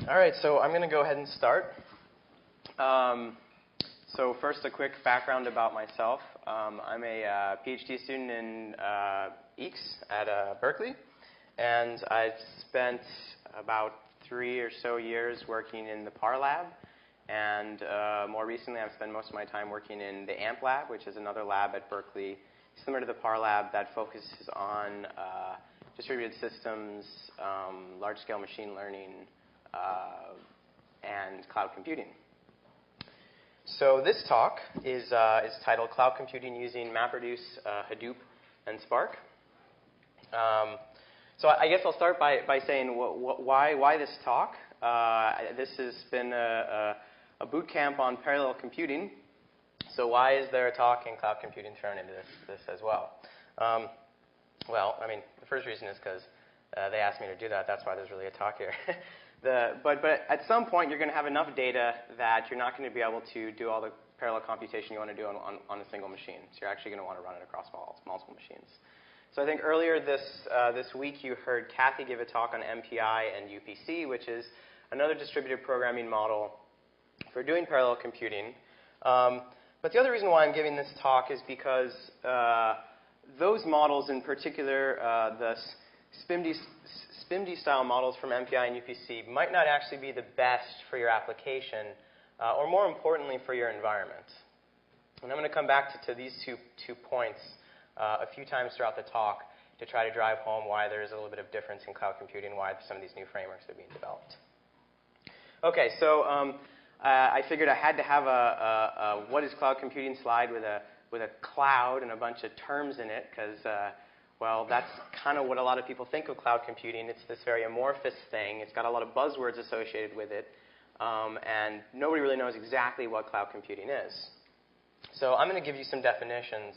All right, so I'm going to go ahead and start. So first, a quick background about myself. I'm a PhD student in EECS at Berkeley, and I've spent about 3 or so years working in the PARLAB, and more recently I've spent most of my time working in the AMP lab, which is another lab at Berkeley, similar to the PARLAB, that focuses on distributed systems, large-scale machine learning, and cloud computing. So this talk is titled Cloud Computing Using MapReduce, Hadoop, and Spark. So I guess I'll start by saying why this talk. This has been a boot camp on parallel computing. So why is there a talk in cloud computing thrown into this as well? Well, I mean, the first reason is because they asked me to do that. That's why there's really a talk here. But at some point, you're going to have enough data that you're not going to be able to do all the parallel computation you want to do on a single machine. So you're actually going to want to run it across multiple machines. So I think earlier this week, you heard Kathy give a talk on MPI and UPC, which is another distributed programming model for doing parallel computing. But the other reason why I'm giving this talk is because those models in particular, the SPIMD-style models from MPI and UPC might not actually be the best for your application, or more importantly, for your environment. And I'm going to come back to these two points a few times throughout the talk to try to drive home why there is a little bit of difference in cloud computing, why some of these new frameworks are being developed. Okay, so I figured I had to have a what is cloud computing slide with a cloud and a bunch of terms in it, because well, that's kind of what a lot of people think of cloud computing. It's this very amorphous thing. It's got a lot of buzzwords associated with it, and nobody really knows exactly what cloud computing is. So I'm going to give you some definitions,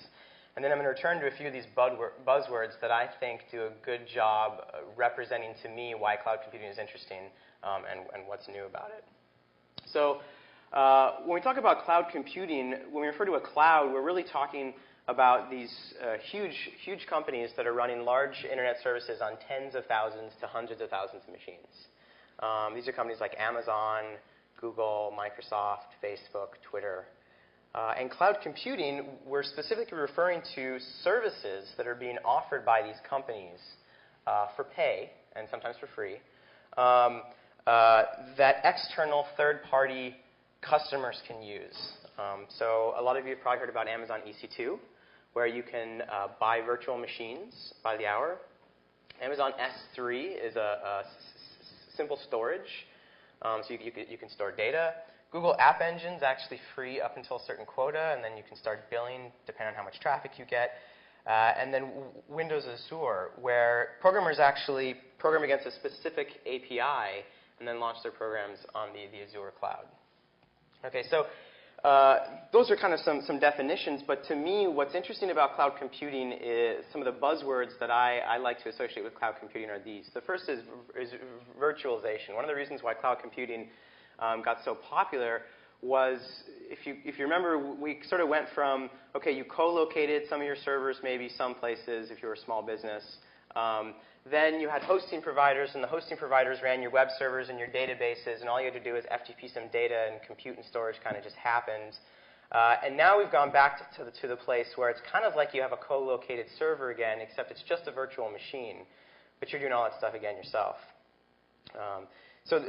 and then I'm going to return to a few of these buzzwords that I think do a good job representing to me why cloud computing is interesting and what's new about it. So when we talk about cloud computing, when we refer to a cloud, we're really talking about these huge companies that are running large internet services on tens of thousands to hundreds of thousands of machines. These are companies like Amazon, Google, Microsoft, Facebook, Twitter. And cloud computing, we're specifically referring to services that are being offered by these companies for pay, and sometimes for free, that external third-party customers can use. So a lot of you have probably heard about Amazon EC2, where you can buy virtual machines by the hour. Amazon S3 is a simple storage, so you can store data. Google App Engine is actually free up until a certain quota, and then you can start billing depending on how much traffic you get. And then Windows Azure, where programmers actually program against a specific API and then launch their programs on the Azure cloud. Okay, so those are kind of some definitions, but to me, what's interesting about cloud computing is some of the buzzwords that I like to associate with cloud computing are these. The first is virtualization. One of the reasons why cloud computing got so popular was, if you remember, we sort of went from, okay, you co-located some of your servers maybe some places if you were a small business. Then you had hosting providers, and the hosting providers ran your web servers and your databases, and all you had to do is FTP some data, and compute and storage kind of just happened. And now we've gone back to the place where it's kind of like you have a co-located server again, except it's just a virtual machine, but you're doing all that stuff again yourself. So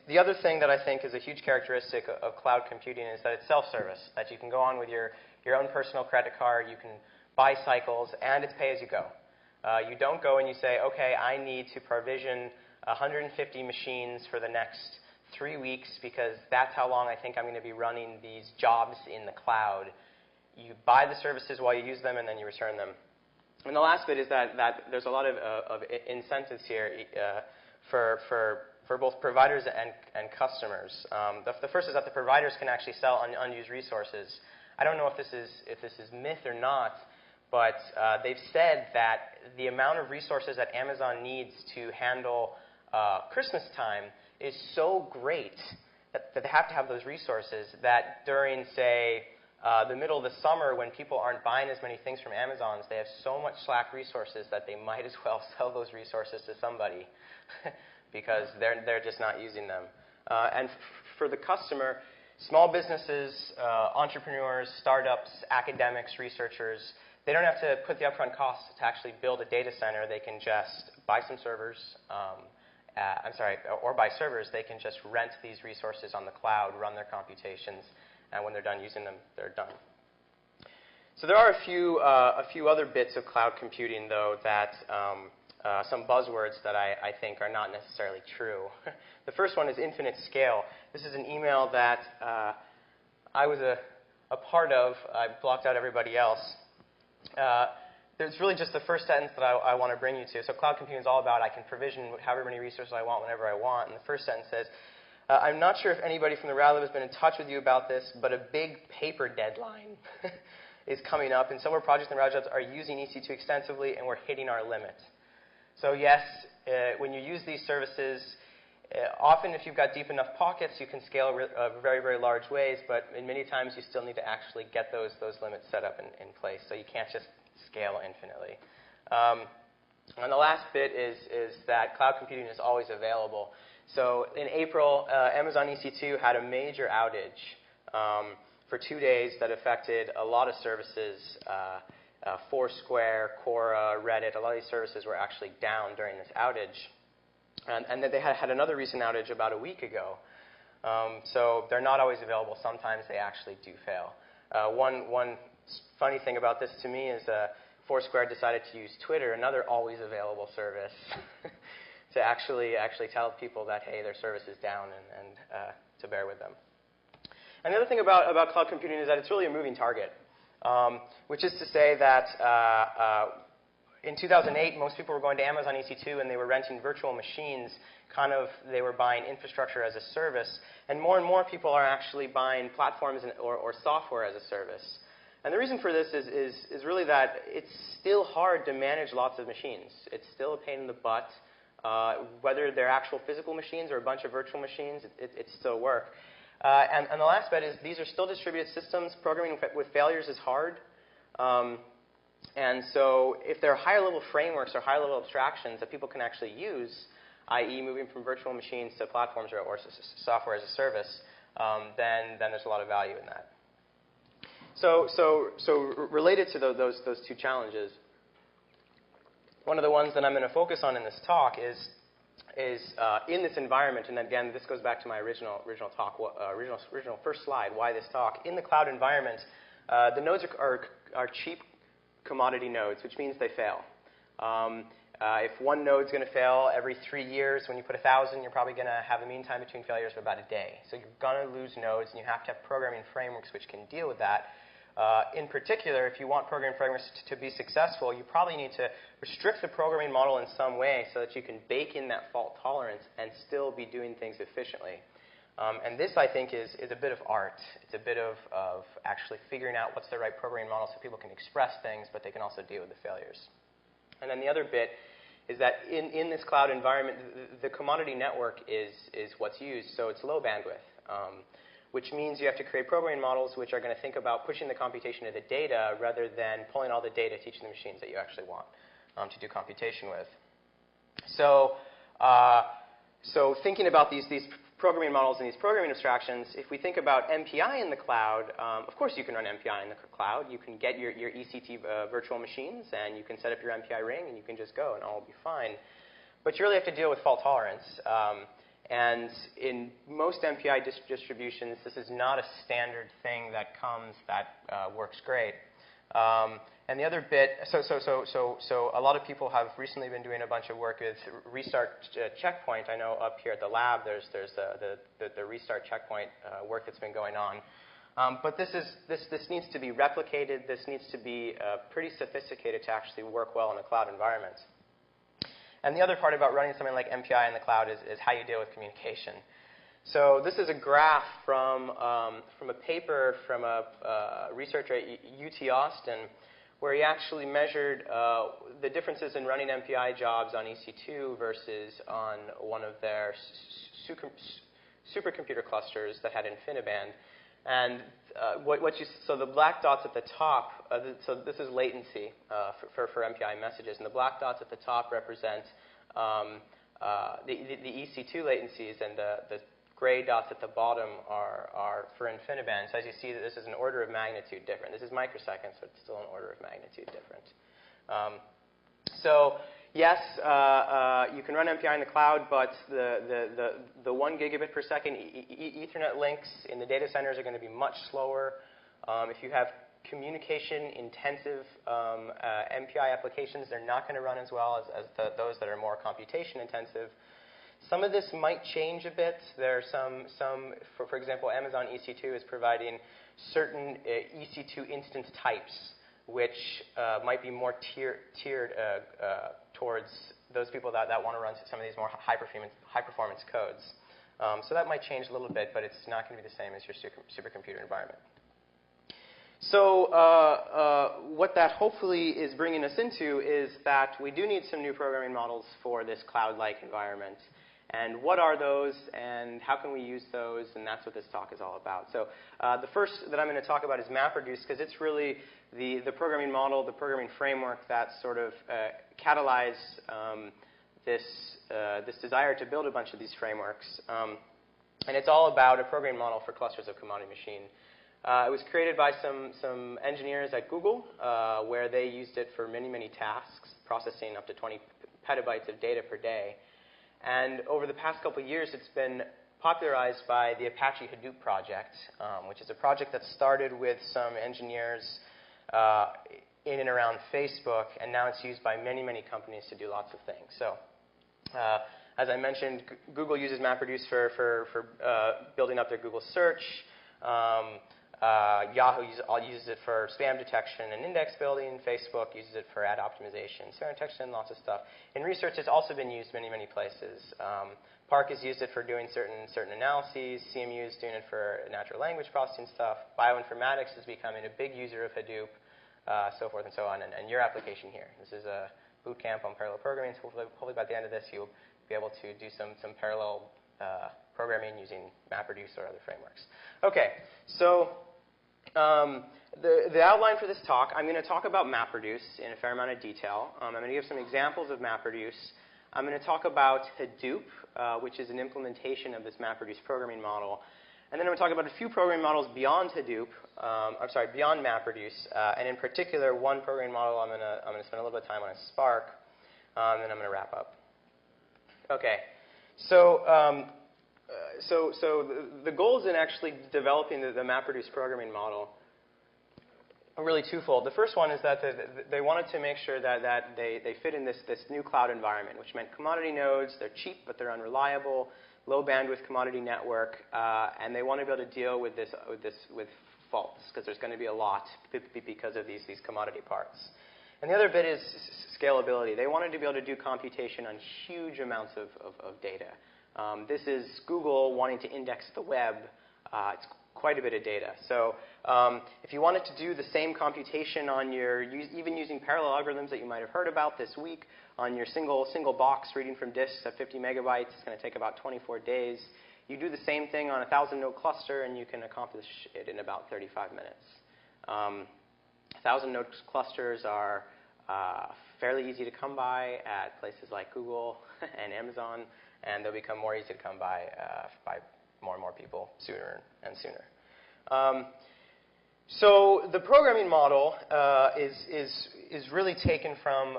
the other thing that I think is a huge characteristic of cloud computing is that it's self-service, that you can go on with your own personal credit card, you can buy cycles, and it's pay-as-you-go. You don't go and you say, okay, I need to provision 150 machines for the next 3 weeks because that's how long I think I'm going to be running these jobs in the cloud. You buy the services while you use them, and then you return them. And the last bit is that there's a lot of incentives here for both providers and customers. The first is that the providers can actually sell unused resources. I don't know if this is myth or not, but they've said that the amount of resources that Amazon needs to handle Christmas time is so great that they have to have those resources that during, say, the middle of the summer when people aren't buying as many things from Amazon, they have so much slack resources that they might as well sell those resources to somebody. because they're just not using them. And for the customer, small businesses, entrepreneurs, startups, academics, researchers, they don't have to put the upfront costs to actually build a data center. They can just buy some servers. Or buy servers. They can just rent these resources on the cloud, run their computations, and when they're done using them, they're done. So there are a few other bits of cloud computing, though, that some buzzwords that I think are not necessarily true. The first one is infinite scale. This is an email that I was a part of. I blocked out everybody else. There's really just the first sentence that I want to bring you to. So cloud computing is all about I can provision however many resources I want whenever I want. And the first sentence says, I'm not sure if anybody from the Rad Lab has been in touch with you about this, but a big paper deadline is coming up. And several projects in the Rad Labs are using EC2 extensively, and we're hitting our limit. So yes, when you use these services, often if you've got deep enough pockets, you can scale very, very large ways. But in many times, you still need to actually get those limits set up in place. So you can't just scale infinitely. And the last bit is that cloud computing is always available. So in April, Amazon EC2 had a major outage for 2 days that affected a lot of services. Foursquare, Quora, Reddit, a lot of these services were actually down during this outage. And then they had another recent outage about a week ago. So they're not always available. Sometimes they actually do fail. One funny thing about this to me is Foursquare decided to use Twitter, another always available service, to actually tell people that, hey, their service is down and to bear with them. And the other thing about cloud computing is that it's really a moving target, which is to say that in 2008, most people were going to Amazon EC2 and they were renting virtual machines. They were buying infrastructure as a service. And more people are actually buying platforms or software as a service. And the reason for this is really that it's still hard to manage lots of machines. It's still a pain in the butt. Whether they're actual physical machines or a bunch of virtual machines, it still work. And the last bit is these are still distributed systems. Programming with failures is hard. And so if there are higher-level frameworks or higher-level abstractions that people can actually use, i.e. moving from virtual machines to platforms or software as a service, then there's a lot of value in that. So related to those two challenges, one of the ones that I'm going to focus on in this talk is in this environment, and again, this goes back to my original talk, original first slide, why this talk. In the cloud environment, the nodes are cheap commodity nodes, which means they fail. If one node's going to fail every 3 years, when you put 1,000, you're probably going to have a mean time between failures of about a day. So you're going to lose nodes, and you have to have programming frameworks which can deal with that. In particular, if you want programming frameworks to be successful, you probably need to restrict the programming model in some way so that you can bake in that fault tolerance and still be doing things efficiently. And this, I think, is a bit of art. It's a bit of actually figuring out what's the right programming model so people can express things, but they can also deal with the failures. And then the other bit is that in this cloud environment, the commodity network is what's used, so it's low bandwidth, which means you have to create programming models which are going to think about pushing the computation to the data rather than pulling all the data, teaching the machines that you actually want to do computation with. So thinking about these programming models and these programming abstractions, if we think about MPI in the cloud, of course you can run MPI in the cloud. You can get your EC2 virtual machines, and you can set up your MPI ring, and you can just go, and all will be fine. But you really have to deal with fault tolerance. And in most MPI distributions, this is not a standard thing that works great. And the other bit, so a lot of people have recently been doing a bunch of work with restart checkpoint. I know up here at the lab, there's the restart checkpoint work that's been going on. But this needs to be replicated. This needs to be pretty sophisticated to actually work well in a cloud environment. And the other part about running something like MPI in the cloud is how you deal with communication. So this is a graph from a paper from a researcher at UT Austin, where he actually measured the differences in running MPI jobs on EC2 versus on one of their supercomputer clusters that had Infiniband. And so the black dots at the top, so this is latency for MPI messages, and the black dots at the top represent the EC2 latencies and the gray dots at the bottom are for Infiniband. So as you see, this is an order of magnitude different. This is microseconds, but it's still an order of magnitude different. So yes, you can run MPI in the cloud, but the 1 gigabit per second Ethernet links in the data centers are going to be much slower. If you have communication-intensive MPI applications, they're not going to run as well as those that are more computation-intensive. Some of this might change a bit. There are some for example, Amazon EC2 is providing certain EC2 instance types, which might be more tiered towards those people that want to run some of these more high-performance codes. So that might change a little bit, but it's not going to be the same as your supercomputer environment. So what that hopefully is bringing us into is that we do need some new programming models for this cloud-like environment. And what are those, and how can we use those? And that's what this talk is all about. So the first that I'm going to talk about is MapReduce, because it's really the programming model, the programming framework that sort of catalyzed this desire to build a bunch of these frameworks. And it's all about a programming model for clusters of commodity machine. It was created by some engineers at Google, where they used it for many, many tasks, processing up to 20 petabytes of data per day. And over the past couple of years, it's been popularized by the Apache Hadoop project, which is a project that started with some engineers in and around Facebook, and now it's used by many, many companies to do lots of things. So as I mentioned, Google uses MapReduce for building up their Google search. Yahoo uses it for spam detection and index building. Facebook uses it for ad optimization, spam detection, lots of stuff. In research, it's also been used many, many places. Park has used it for doing certain analyses. CMU is doing it for natural language processing stuff. Bioinformatics is becoming a big user of Hadoop, so forth and so on. And your application here. This is a boot camp on parallel programming. So hopefully by the end of this, you'll be able to do some parallel programming using MapReduce or other frameworks. Okay, so the outline for this talk, I'm going to talk about MapReduce in a fair amount of detail. I'm going to give some examples of MapReduce. I'm going to talk about Hadoop, which is an implementation of this MapReduce programming model. And then I'm going to talk about a few programming models beyond Hadoop, beyond MapReduce, and in particular, one programming model I'm going to spend a little bit of time on is Spark, and then I'm going to wrap up. Okay, so the goals in actually developing the MapReduce programming model are really twofold. The first one is that they wanted to make sure that they fit in this new cloud environment, which meant commodity nodes. They're cheap, but they're unreliable, low bandwidth commodity network, and they want to be able to deal with faults, because there's going to be a lot because of these commodity parts. And the other bit is scalability. They wanted to be able to do computation on huge amounts of data. This is Google wanting to index the web. It's quite a bit of data. So if you wanted to do the same computation on your, even using parallel algorithms that you might have heard about this week, on your single box reading from disks at 50 megabytes, it's going to take about 24 days. You do the same thing on a 1,000-node cluster, and you can accomplish it in about 35 minutes. 1,000-node clusters are fairly easy to come by at places like Google and Amazon, and they'll become more easy to come by more and more people sooner and sooner. So the programming model is really taken from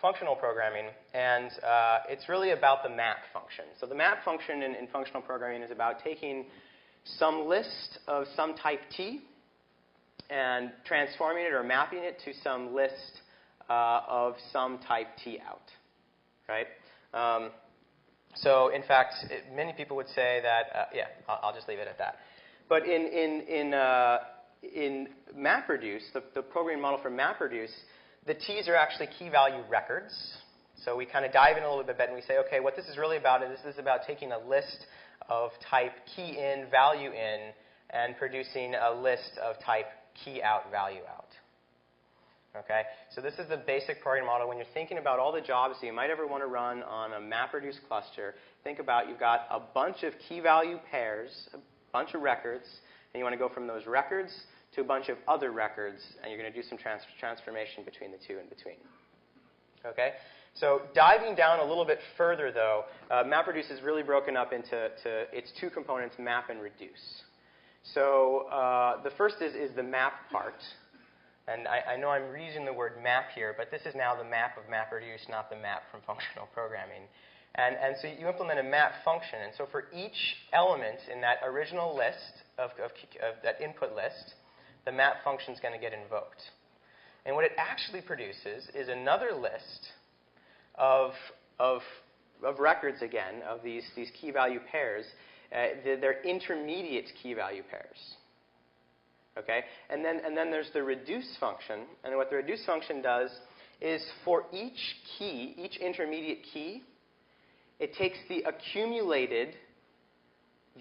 functional programming, and it's really about the map function. So the map function in functional programming is about taking some list of some type T and transforming it or mapping it to some list of some type T out, right? So in fact, many people would say that, yeah, I'll just leave it at that. But in MapReduce, the programming model for MapReduce, the T's are actually key value records. So we kind of dive in a little bit and we say, okay, what this is really about is this is about taking a list of type key in, value in, and producing a list of type key out, value out. Okay, so this is the basic programming model. When you're thinking about all the jobs that you might ever want to run on a MapReduce cluster, think about you've got a bunch of key value pairs, a bunch of records, and you want to go from those records to a bunch of other records, and you're going to do some transformation between the two in between. Okay, So diving down a little bit further, though, MapReduce is really broken up into its two components, map and reduce. So the first is the map part. And I know I'm reusing the word map here, but this is now the map of MapReduce, not the map from functional programming. And so you implement a map function. And so for each element in that original list, of that input list, the map function is going to get invoked. And what it actually produces is another list of records, again, of these key value pairs. They're intermediate key value pairs. Okay? And then there's the reduce function. And what the reduce function does is for each key, each intermediate key, it takes the accumulated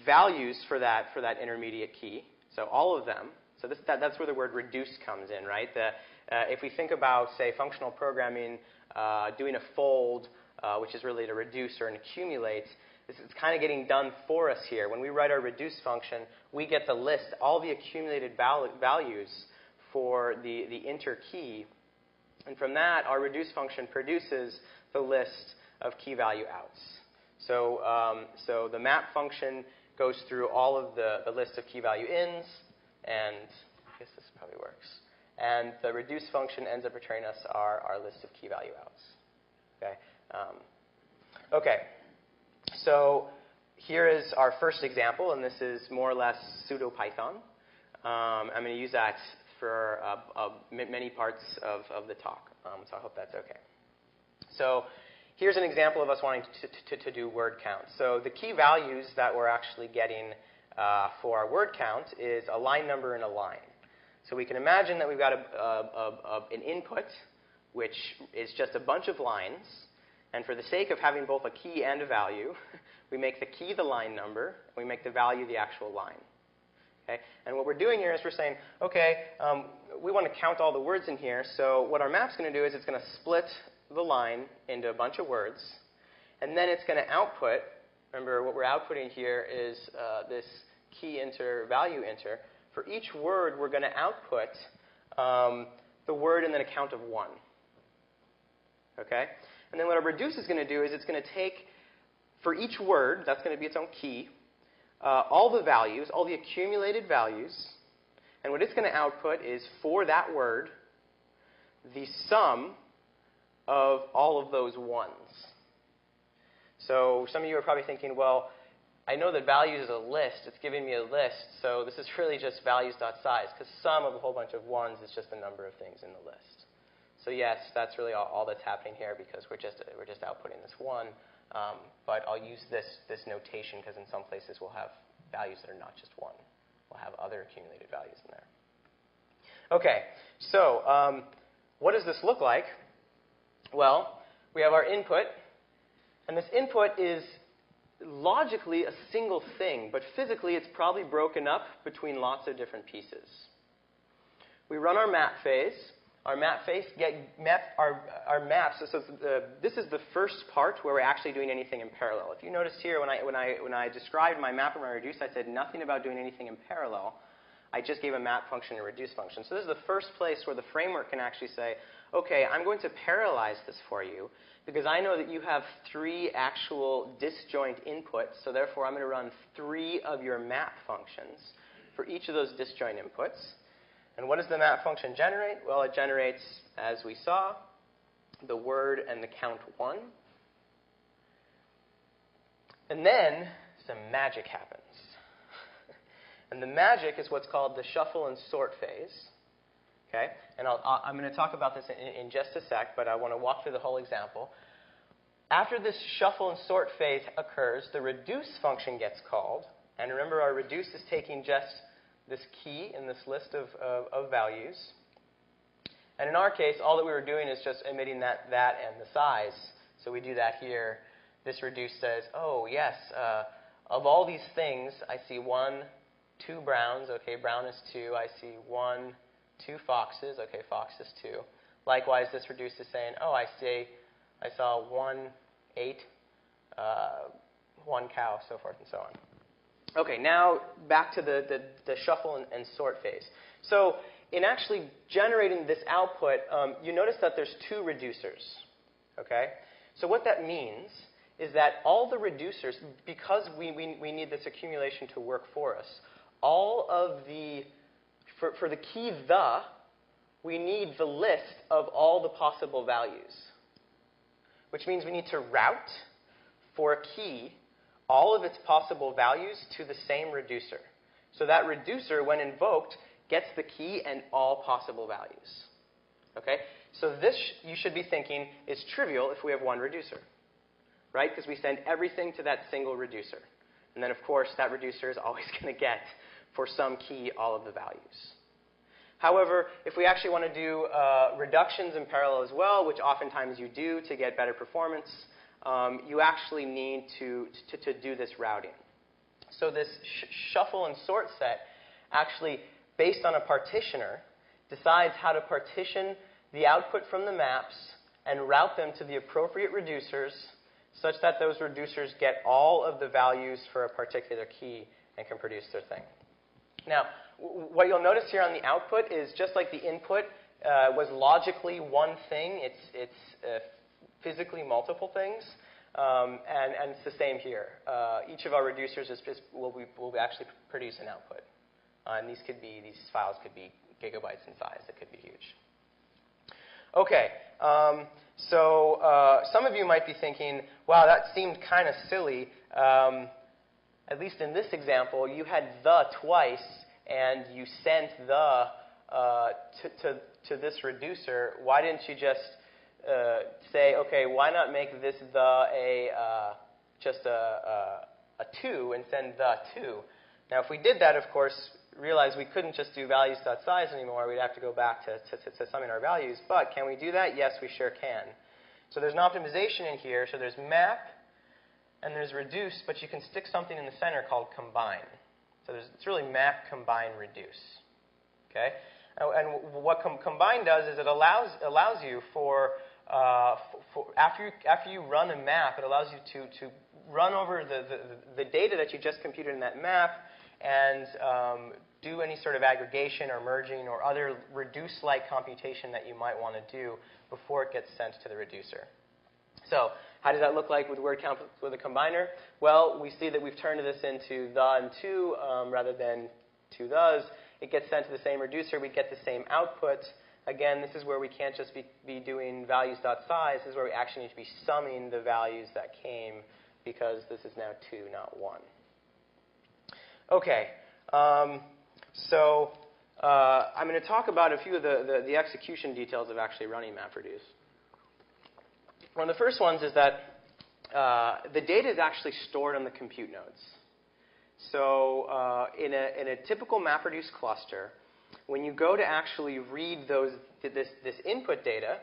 values for that intermediate key, so all of them. So that's where the word reduce comes in, right? If we think about, say, functional programming, doing a fold, which is really to reduce or an accumulate, it's kind of getting done for us here. When we write our reduce function, we get the list, all the accumulated values for the inter key. And from that, our reduce function produces the list of key value outs. So the map function goes through all of the list of key value ins, and I guess this probably works. And the reduce function ends up returning us our list of key value outs. Okay. Okay. So here is our first example, and this is more or less pseudo Python. I'm going to use that for many parts of the talk, so I hope that's okay. So here's an example of us wanting to do word count. So the key values that we're actually getting for our word count is a line number and a line. So we can imagine that we've got an input, which is just a bunch of lines. And for the sake of having both a key and a value, we make the key the line number, and we make the value the actual line. Okay? And what we're doing here is we're saying, okay, we want to count all the words in here. So what our map's going to do is it's going to split the line into a bunch of words. And then it's going to output. Remember, what we're outputting here is this key inter, value inter. For each word, we're going to output the word and then a count of 1. Okay? And then what our reduce is going to do is it's going to take, for each word, that's going to be its own key, all the values, all the accumulated values. And what it's going to output is, for that word, the sum of all of those ones. So some of you are probably thinking, well, I know that values is a list. It's giving me a list. So this is really just values.size, because sum of a whole bunch of ones is just the number of things in the list. So yes, that's really all that's happening here, because we're just outputting this 1. But I'll use this notation, because in some places we'll have values that are not just 1. We'll have other accumulated values in there. Okay, so what does this look like? Well, we have our input, and this input is logically a single thing, but physically it's probably broken up between lots of different pieces. We run our map phase. Our map phase our maps. So this is the first part where we're actually doing anything in parallel. If you noticed here, when I described my map and my reduce, I said nothing about doing anything in parallel. I just gave a map function and a reduce function. So this is the first place where the framework can actually say, okay, I'm going to parallelize this for you, because I know that you have 3 actual disjoint inputs. So therefore, I'm going to run 3 of your map functions for each of those disjoint inputs. And what does the map function generate? Well, it generates, as we saw, the word and the count 1. And then some magic happens. And the magic is what's called the shuffle and sort phase. Okay? And I'm going to talk about this in just a sec, but I want to walk through the whole example. After this shuffle and sort phase occurs, the reduce function gets called. And remember, our reduce is taking just this key in this list of values. And in our case, all that we were doing is just omitting that and the size. So we do that here. This reduce says, oh, yes, of all these things, I see 1, 2 browns. Okay, brown is 2. I see 1, 2 foxes. Okay, fox is 2. Likewise, this reduce is saying, oh, I saw 1, 8, 1 cow, so forth and so on. Okay, now back to the shuffle and sort phase. So in actually generating this output, you notice that there's 2 reducers. Okay? So what that means is that all the reducers, because we need this accumulation to work for us, all of the, for the key the, we need the list of all the possible values, which means we need to route for a key all of its possible values to the same reducer. So that reducer, when invoked, gets the key and all possible values. Okay? So this, you should be thinking, is trivial if we have one reducer, right? Because we send everything to that single reducer. And then, of course, that reducer is always going to get, for some key, all of the values. However, if we actually want to do reductions in parallel as well, which oftentimes you do to get better performance, you actually need to do this routing. So this shuffle and sort set actually, based on a partitioner, decides how to partition the output from the maps and route them to the appropriate reducers such that those reducers get all of the values for a particular key and can produce their thing. Now, what you'll notice here on the output is just like the input was logically one thing, it's physically multiple things. And it's the same here. Each of our reducers will actually produce an output. And these files could be gigabytes in size. It could be huge. Okay. So some of you might be thinking, wow, that seemed kind of silly. At least in this example, you had the twice, and you sent the to this reducer. Why didn't you just say, okay, why not make this the just a 2 and send the 2? Now, if we did that, of course, realize we couldn't just do values.size anymore. We'd have to go back to summing our values. But can we do that? Yes, we sure can. So there's an optimization in here. So there's map and there's reduce, but you can stick something in the center called combine. So it's really map, combine, reduce. Okay? And what combine does is it allows you after you run a map, it allows you to run over the data that you just computed in that map and do any sort of aggregation or merging or other reduce-like computation that you might want to do before it gets sent to the reducer. So how does that look like with word count with a combiner? Well, we see that we've turned this into the and 2 rather than 2 thes. It gets sent to the same reducer. We get the same output. Again, this is where we can't just be doing values.size. This is where we actually need to be summing the values that came because this is now 2, not 1. Okay. So I'm going to talk about a few of the execution details of actually running MapReduce. One of the first ones is that the data is actually stored on the compute nodes. So in a typical MapReduce cluster, when you go to actually read this input data,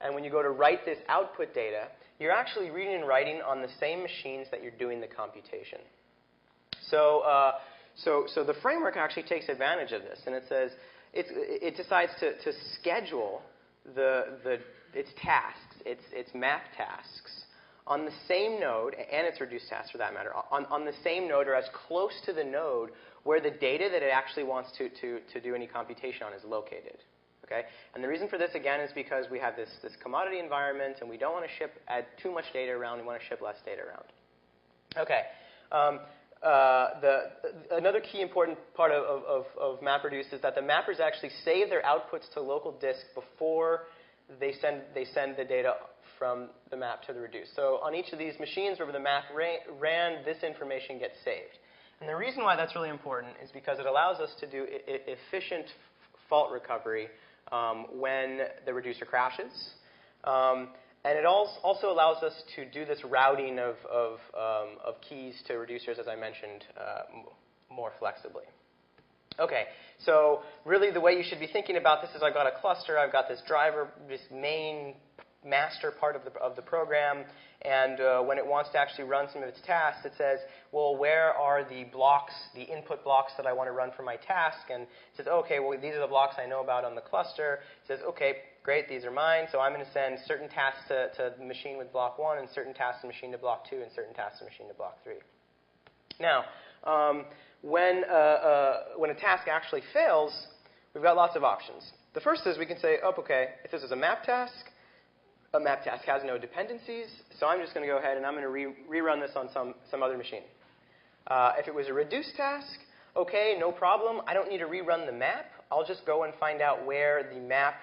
and when you go to write this output data, you're actually reading and writing on the same machines that you're doing the computation. So the framework actually takes advantage of this, and it says it decides to schedule its tasks, its map tasks, on the same node, and its reduced tasks for that matter, on the same node or as close to the node where the data that it actually wants to do any computation on is located. Okay? And the reason for this, again, is because we have this commodity environment, and we don't want to add too much data around. We want to ship less data around. Okay. Another key important part of MapReduce is that the mappers actually save their outputs to local disk before they send the data from the map to the reduce. So on each of these machines where the map ran, this information gets saved. And the reason why that's really important is because it allows us to do efficient fault recovery when the reducer crashes. And it also allows us to do this routing of keys to reducers, as I mentioned, more flexibly. Okay, so really the way you should be thinking about this is I've got a cluster, I've got this driver, this main master part of the program, and when it wants to actually run some of its tasks, it says, well, where are the blocks, the input blocks that I want to run for my task? And it says, okay, well, these are the blocks I know about on the cluster. It says, okay, great, these are mine, so I'm going to send certain tasks to the machine with block 1, and certain tasks to the machine to block 2, and certain tasks to the machine to block 3. Now, when a task actually fails, we've got lots of options. The first is we can say, oh, okay, if this is a map task, a map task has no dependencies, so I'm just going to go ahead and I'm going to rerun this on some other machine. If it was a reduce task, okay, no problem. I don't need to rerun the map. I'll just go and find out where the map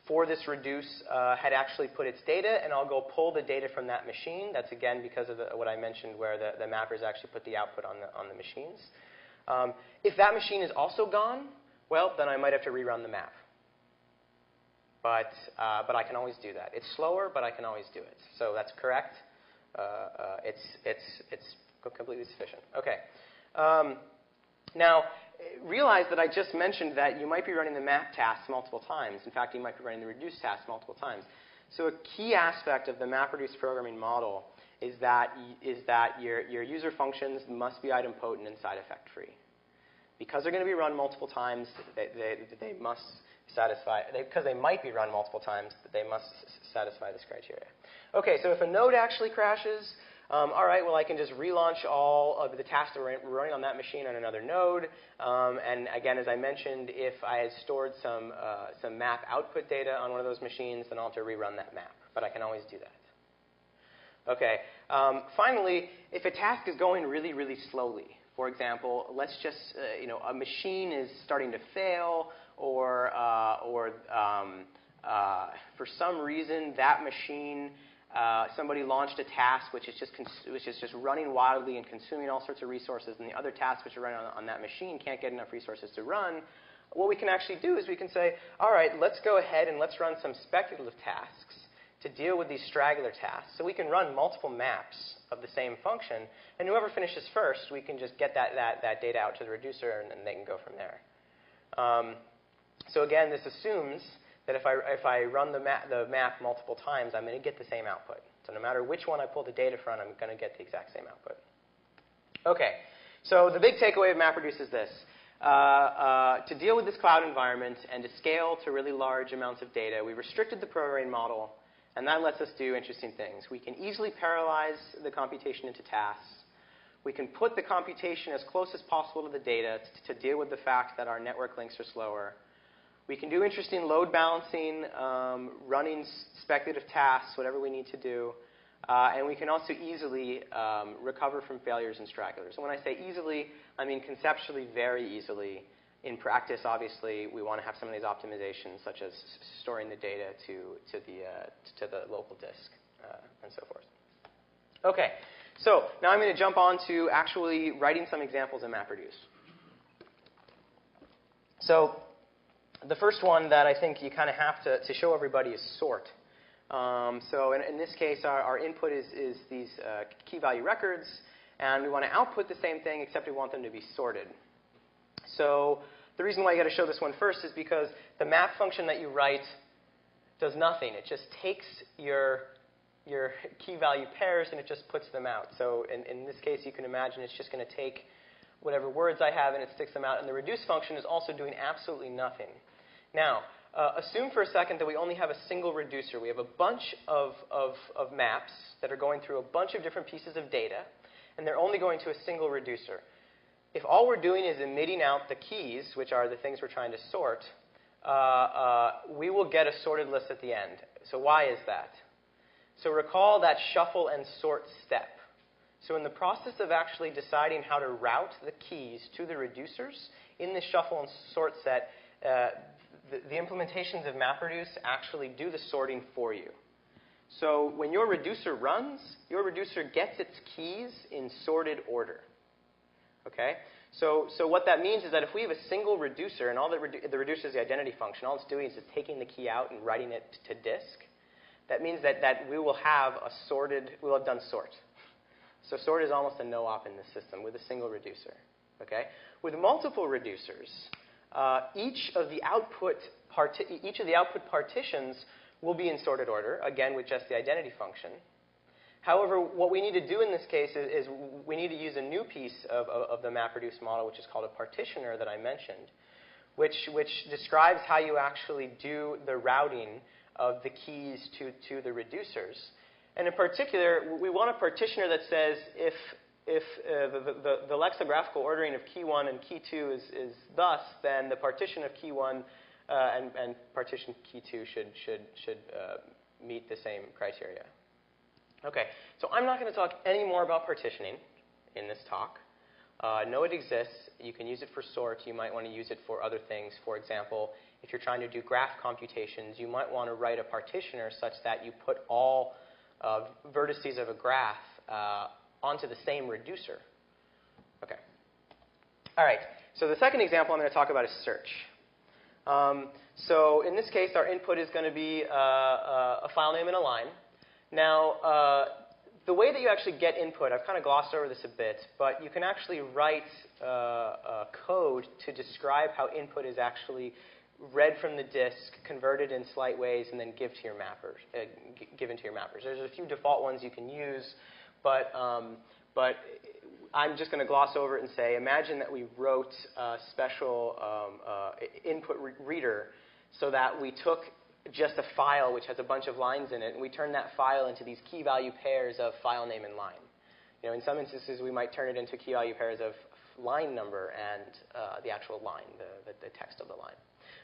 for this reduce had actually put its data, and I'll go pull the data from that machine. That's, again, because of what I mentioned where the mappers actually put the output on the machines. If that machine is also gone, well, then I might have to rerun the map. But I can always do that. It's slower, but I can always do it. So that's correct. It's completely sufficient. OK. Now, realize that I just mentioned that you might be running the map task multiple times. In fact, you might be running the reduce task multiple times. So a key aspect of the MapReduce programming model is that your user functions must be idempotent and side effect free. Because they're going to be run multiple times, they must satisfy, because they might be run multiple times, they must satisfy this criteria. OK, so if a node actually crashes, all right, well, I can just relaunch all of the tasks that were running on that machine on another node. And again, as I mentioned, if I had stored some map output data on one of those machines, then I'll have to rerun that map. But I can always do that. OK, finally, if a task is going really, really slowly, for example, let's just, a machine is starting to fail, or for some reason that machine, somebody launched a task which is just running wildly and consuming all sorts of resources, and the other tasks which are running on that machine can't get enough resources to run. What we can actually do is we can say, all right, let's go ahead and let's run some speculative tasks to deal with these straggler tasks. So we can run multiple maps of the same function, and whoever finishes first, we can just get that data out to the reducer, and then they can go from there. So again, this assumes that if I run the map multiple times, I'm going to get the same output. So no matter which one I pull the data from, I'm going to get the exact same output. OK, so the big takeaway of MapReduce is this. To deal with this cloud environment and to scale to really large amounts of data, we restricted the programming model, and that lets us do interesting things. We can easily parallelize the computation into tasks. We can put the computation as close as possible to the data to deal with the fact that our network links are slower. We can do interesting load balancing, running speculative tasks, whatever we need to do. And we can also easily recover from failures and stragglers. And when I say easily, I mean conceptually very easily. In practice, obviously, we want to have some of these optimizations, such as storing the data to the local disk and so forth. OK, so now I'm going to jump on to actually writing some examples in MapReduce. So the first one that I think you kind of have to show everybody is sort. So in this case, our input is these key value records. And we want to output the same thing, except we want them to be sorted. So the reason why you got to show this one first is because the map function that you write does nothing. It just takes your key value pairs and it just puts them out. So in this case, you can imagine it's just going to take whatever words I have and it sticks them out. And the reduce function is also doing absolutely nothing. Now, assume for a second that we only have a single reducer. We have a bunch of maps that are going through a bunch of different pieces of data, and they're only going to a single reducer. If all we're doing is emitting out the keys, which are the things we're trying to sort, we will get a sorted list at the end. So why is that? So recall that shuffle and sort step. So in the process of actually deciding how to route the keys to the reducers, in this shuffle and sort set, the implementations of MapReduce actually do the sorting for you. So when your reducer runs, your reducer gets its keys in sorted order. Okay? So what that means is that if we have a single reducer, and all the reducer is the identity function, all it's doing is just taking the key out and writing it to disk, that means that we will have a sorted, we'll have done sort. So sort is almost a no-op in this system with a single reducer. Okay? With multiple reducers, each of the output partitions will be in sorted order, again with just the identity function. However, what we need to do in this case is we need to use a new piece of the MapReduce model, which is called a partitioner that I mentioned, which describes how you actually do the routing of the keys to the reducers. And in particular, we want a partitioner that says if the lexicographical ordering of key 1 and key 2 is thus, then the partition of key 1 and partition key 2 should meet the same criteria. Okay, so I'm not going to talk any more about partitioning in this talk. Know it exists. You can use it for sort. You might want to use it for other things. For example, if you're trying to do graph computations, you might want to write a partitioner such that you put all vertices of a graph onto the same reducer. Okay. All right. So the second example I'm going to talk about is search. So in this case, our input is going to be a file name and a line. Now, the way that you actually get input, I've kind of glossed over this a bit, but you can actually write code to describe how input is actually read from the disk, converted in slight ways, and then given to your mappers. There's a few default ones you can use, but I'm just going to gloss over it and say, imagine that we wrote a special input reader so that we took just a file which has a bunch of lines in it, and we turn that file into these key value pairs of file name and line. You know, in some instances, we might turn it into key value pairs of line number and the actual line, the text of the line.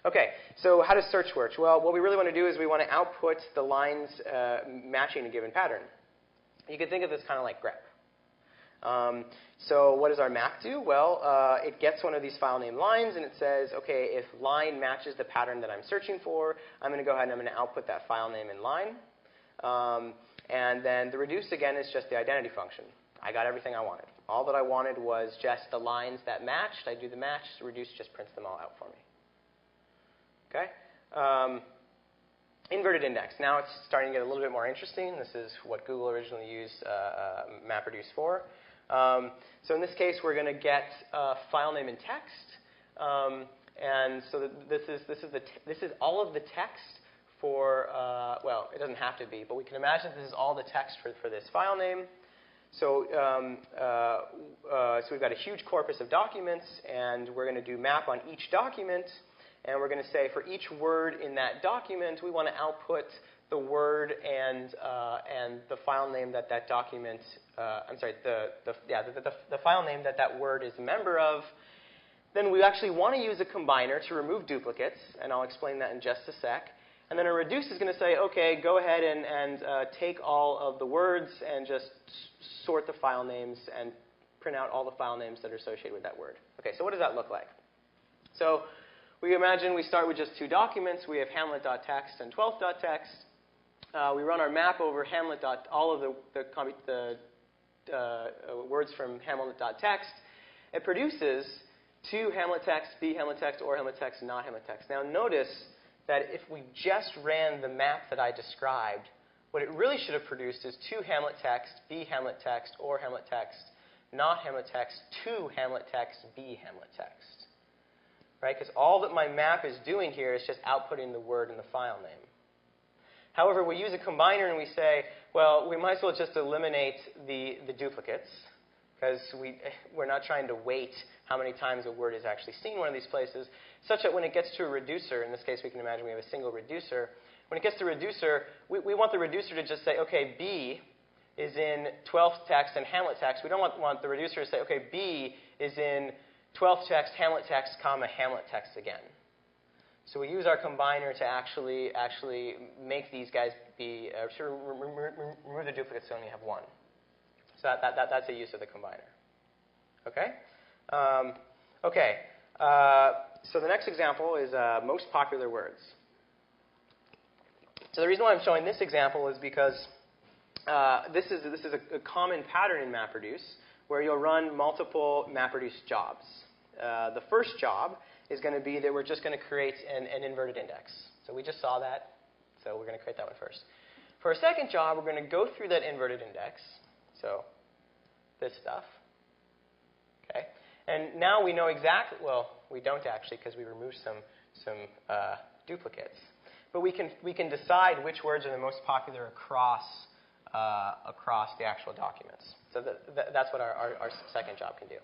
Okay, so how does search work? Well, what we really want to do is we want to output the lines matching a given pattern. You can think of this kind of like grep. So what does our map do? Well, it gets one of these file name lines, and it says, OK, if line matches the pattern that I'm searching for, I'm going to go ahead and I'm going to output that file name and line. And then the reduce, again, is just the identity function. I got everything I wanted. All that I wanted was just the lines that matched. I do the match. The reduce just prints them all out for me. OK? Inverted index. Now it's starting to get a little bit more interesting. This is what Google originally used MapReduce for. So in this case, we're going to get file name and text, and so this is all of the text for well, it doesn't have to be, but we can imagine this is all the text for this file name. So so we've got a huge corpus of documents, and we're going to do map on each document, and we're going to say for each word in that document, we want to output the word and the file name that that document, I'm sorry, the file name that that word is a member of. Then we actually want to use a combiner to remove duplicates, and I'll explain that in just a sec. And then a reduce is going to say, OK, go ahead and take all of the words and just sort the file names and print out all the file names that are associated with that word. OK, so what does that look like? So we imagine we start with just two documents. We have hamlet.txt and 12.txt. We run our map over hamlet. All of the words from hamlet.txt. It produces to hamlet text, b hamlet text, or hamlet text, not hamlet text. Now notice that if we just ran the map that I described, what it really should have produced is to hamlet text, b hamlet text, or hamlet text, not hamlet text, to hamlet text, b hamlet text. Right? Because all that my map is doing here is just outputting the word and the file name. However, we use a combiner and we say, well, we might as well just eliminate the duplicates, because we're not trying to weight how many times a word is actually seen in one of these places, such that when it gets to a reducer, in this case we can imagine we have a single reducer, when it gets to reducer, we want the reducer to just say, OK, B is in 12th text and hamlet text. We don't want the reducer to say, OK, B is in 12th text, hamlet text, comma, hamlet text again. So we use our combiner to actually make these guys be, sort of remove the duplicates so we only have one. So that's a use of the combiner. OK? OK. So the next example is most popular words. So the reason why I'm showing this example is because this is a common pattern in MapReduce where you'll run multiple MapReduce jobs. The first job is going to be that we're just going to create an inverted index. So we just saw that, so we're going to create that one first. For a second job, we're going to go through that inverted index. So this stuff. Okay. And now we know exactly, well, we don't actually because we removed some duplicates. But we can decide which words are the most popular across the actual documents. So that's what our second job can do.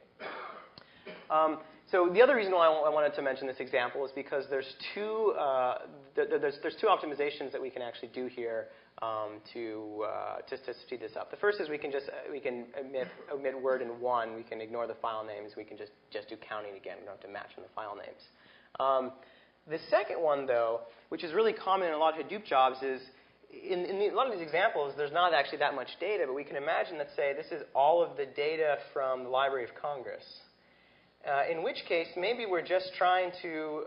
So the other reason why I wanted to mention this example is because there's two optimizations that we can actually do here to speed this up. The first is we can omit word in one. We can ignore the file names. We can just do counting again. We don't have to match in the file names. The second one, though, which is really common in a lot of Hadoop jobs, is in a lot of these examples, there's not actually that much data, but we can imagine that, say, this is all of the data from the Library of Congress. In which case, maybe we're just trying to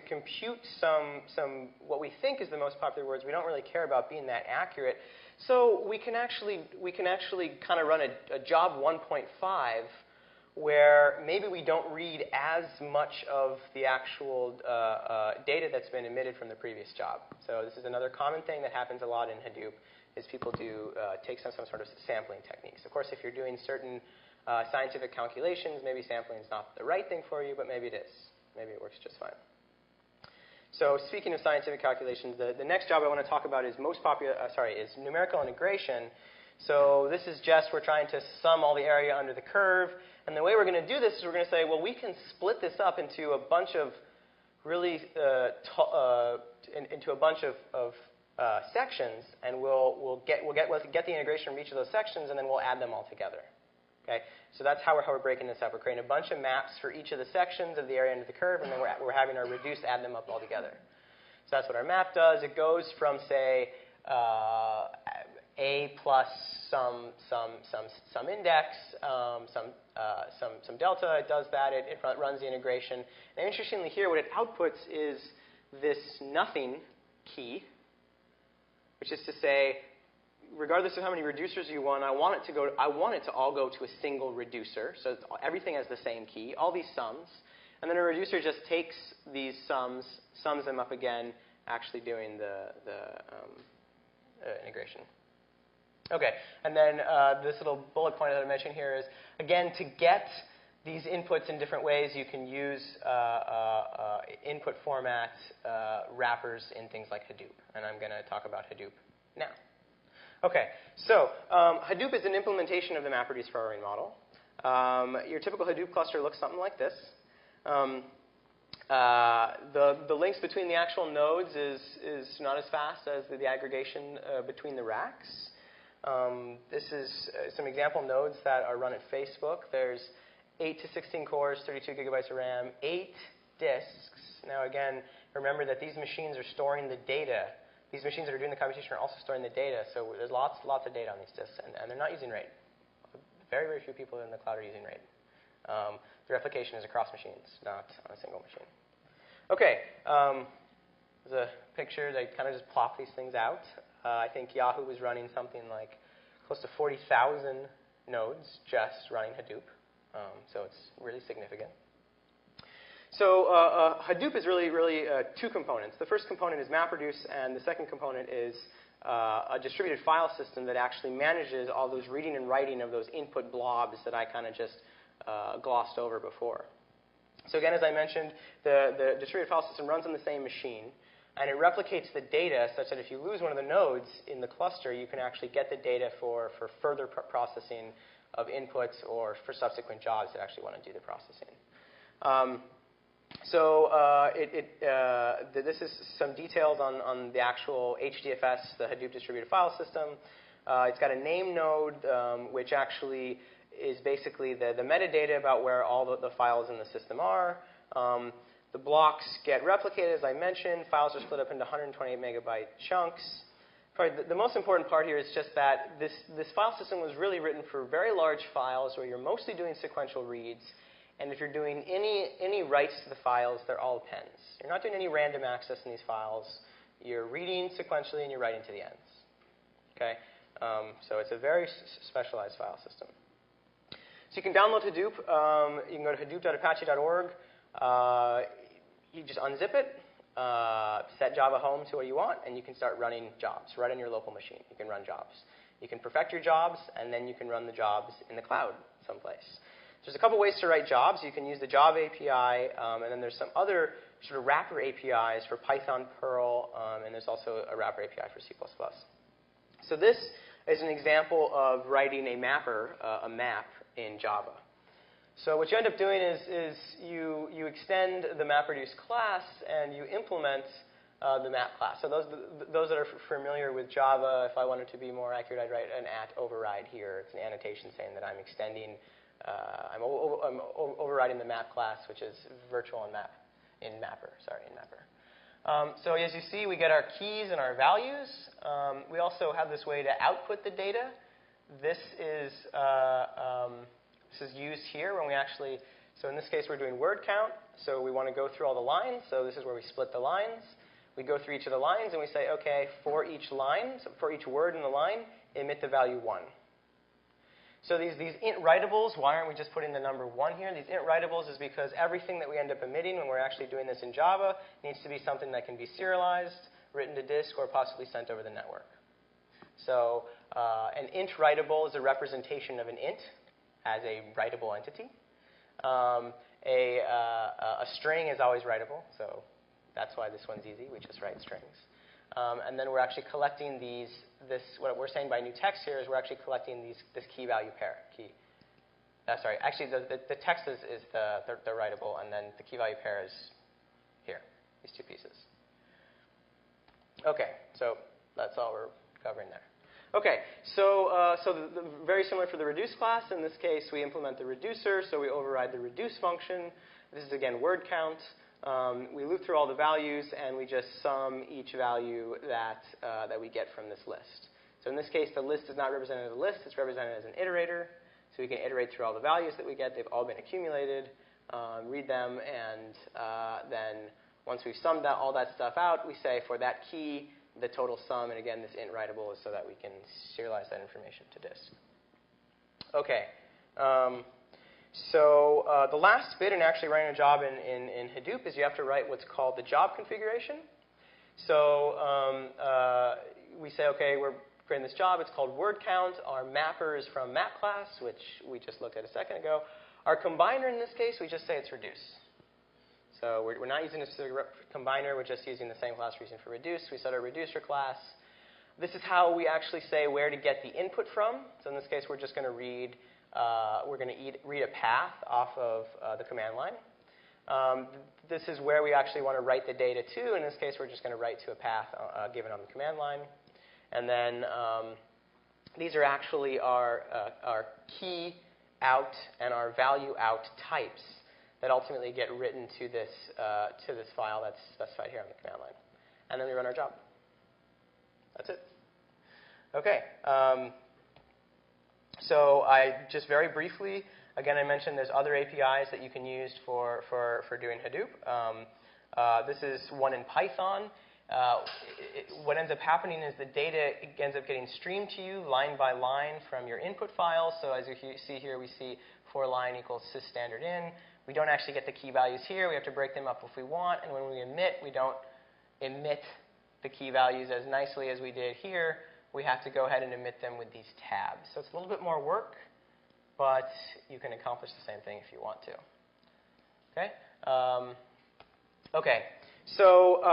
compute some what we think is the most popular words. We don't really care about being that accurate. So we can actually kind of run a job 1.5 where maybe we don't read as much of the actual data that's been emitted from the previous job. So this is another common thing that happens a lot in Hadoop, is people do take some sort of sampling techniques. Of course, if you're doing certain scientific calculations, maybe sampling is not the right thing for you, but maybe it is. Maybe it works just fine. So speaking of scientific calculations, the next job I want to talk about is is numerical integration. So this is just, we're trying to sum all the area under the curve. And the way we're going to do this is we're going to say, well, we can split this up into a bunch of really, into a bunch of sections, and we'll get the integration from each of those sections, and then we'll add them all together. Okay? So that's how we're breaking this up. We're creating a bunch of maps for each of the sections of the area under the curve, and then we're having our reduce add them up all together. So that's what our map does. It goes from, say, A plus some index, some delta. It does that. It runs the integration. And interestingly here, what it outputs is this nothing key, which is to say, regardless of how many reducers you want, I want it to all go to a single reducer. So everything has the same key, all these sums. And then a reducer just takes these sums them up again, actually doing the integration. Okay, and then this little bullet point that I mentioned here is, again, to get these inputs in different ways, you can use input format wrappers in things like Hadoop. And I'm going to talk about Hadoop now. Okay, so Hadoop is an implementation of the MapReduce programming model. Your typical Hadoop cluster looks something like this. The links between the actual nodes is not as fast as the aggregation between the racks. This is some example nodes that are run at Facebook. There's 8 to 16 cores, 32 gigabytes of RAM, 8 disks. Now again, remember that these machines are storing the data. These machines that are doing the computation are also storing the data, so there's lots of data on these disks, and they're not using RAID. Very, very few people in the cloud are using RAID. The replication is across machines, not on a single machine. Okay, there's a picture that kind of just plop these things out. I think Yahoo was running something like close to 40,000 nodes just running Hadoop, so it's really significant. So Hadoop is really two components. The first component is MapReduce, and the second component is a distributed file system that actually manages all those reading and writing of those input blobs that I kind of just glossed over before. So again, as I mentioned, the distributed file system runs on the same machine, and it replicates the data such that if you lose one of the nodes in the cluster, you can actually get the data for further processing of inputs or for subsequent jobs that actually want to do the processing. This is some details on the actual HDFS, the Hadoop distributed file system. It's got a name node, which actually is basically the metadata about where all the files in the system are. The blocks get replicated, as I mentioned. Files are split up into 128 megabyte chunks. Probably the most important part here is just that this file system was really written for very large files where you're mostly doing sequential reads. And if you're doing any writes to the files, they're all appends. You're not doing any random access in these files. You're reading sequentially and you're writing to the ends. Okay? So it's a very specialized file system. So you can download Hadoop. You can go to hadoop.apache.org. You just unzip it, set Java home to what you want, and you can start running jobs right on your local machine. You can run jobs. You can perfect your jobs, and then you can run the jobs in the cloud someplace. There's a couple ways to write jobs. You can use the Job API, and then there's some other sort of wrapper APIs for Python, Perl, and there's also a wrapper API for C++. So this is an example of writing a mapper, a map in Java. So what you end up doing is you extend the MapReduce class and you implement the map class. So those that are familiar with Java, if I wanted to be more accurate, I'd write an @ override here. It's an annotation saying that I'm extending, I'm overriding the map class, which is virtual in Mapper. So as you see, we get our keys and our values. We also have this way to output the data. This is used here when we actually, so in this case, we're doing word count. So we want to go through all the lines. So this is where we split the lines. We go through each of the lines, and we say, OK, for each line, so for each word in the line, emit the value 1. So these int writables, why aren't we just putting the number 1 here? These int writables is because everything that we end up emitting when we're actually doing this in Java needs to be something that can be serialized, written to disk, or possibly sent over the network. So an int writable is a representation of an int as a writable entity. A string is always writable, so that's why this one's easy. We just write strings. And then we're actually collecting what we're saying by new text here is we're actually collecting this key value pair. Sorry, actually the text is the writable, and then the key value pair is here, these two pieces. OK, so that's all we're covering there. OK, so very similar for the reduce class. In this case, we implement the reducer, so we override the reduce function. This is, again, word count. We loop through all the values, and we just sum each value that we get from this list. So in this case, the list is not represented as a list. It's represented as an iterator. So we can iterate through all the values that we get. They've all been accumulated, read them, and then once we've summed all that stuff out, we say for that key, the total sum. And again, this int writable is so that we can serialize that information to disk. OK. So the last bit in actually writing a job in Hadoop is you have to write what's called the job configuration. So we say, OK, we're creating this job. It's called word count. Our mapper is from map class, which we just looked at a second ago. Our combiner in this case, we just say it's reduce. So we're not using a specific combiner. We're just using the same class we're using for reduce. We set our reducer class. This is how we actually say where to get the input from. So in this case, we're just going to read read a path off of the command line. This is where we actually want to write the data to. In this case, we're just going to write to a path given on the command line. And then these are actually our key out and our value out types that ultimately get written to this file that's specified here on the command line. And then we run our job. That's it. OK. So I just very briefly, again, I mentioned there's other APIs that you can use for doing Hadoop. This is one in Python. What ends up happening is the data ends up getting streamed to you line by line from your input files. So as you see here, we see for line equals sysstandard in. We don't actually get the key values here. We have to break them up if we want. And when we emit, we don't emit the key values as nicely as we did here. We have to go ahead and emit them with these tabs. So it's a little bit more work, but you can accomplish the same thing if you want to. OK? OK. So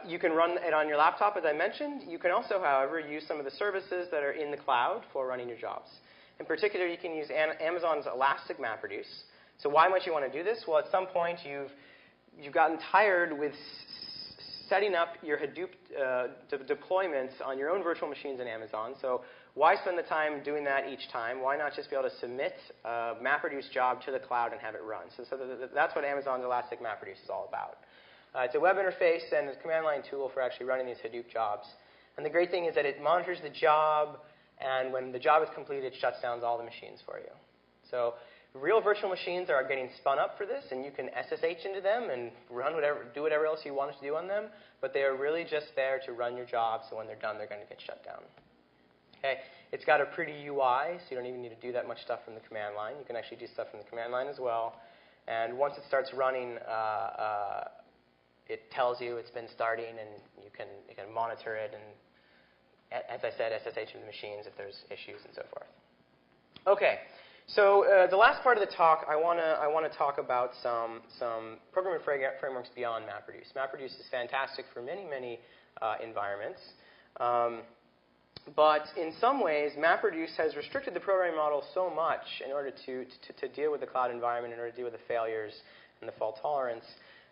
you can run it on your laptop, as I mentioned. You can also, however, use some of the services that are in the cloud for running your jobs. In particular, you can use Amazon's Elastic MapReduce. So why might you want to do this? Well, at some point, you've gotten tired with setting up your Hadoop deployments on your own virtual machines in Amazon. So why spend the time doing that each time? Why not just be able to submit a MapReduce job to the cloud and have it run? So that's what Amazon's Elastic MapReduce is all about. It's a web interface and a command line tool for actually running these Hadoop jobs. And the great thing is that it monitors the job, and when the job is complete, it shuts down all the machines for you. So real virtual machines are getting spun up for this, and you can SSH into them and do whatever else you want to do on them. But they are really just there to run your job, so when they're done, they're going to get shut down. Okay. It's got a pretty UI, so you don't even need to do that much stuff from the command line. You can actually do stuff from the command line as well. And once it starts running, it tells you it's been starting, and you can monitor it, and as I said, SSH into the machines if there's issues and so forth. Okay. So the last part of the talk, I want to talk about some programming frameworks beyond MapReduce. MapReduce is fantastic for many, many environments. But in some ways, MapReduce has restricted the programming model so much in order to deal with the cloud environment, in order to deal with the failures and the fault tolerance,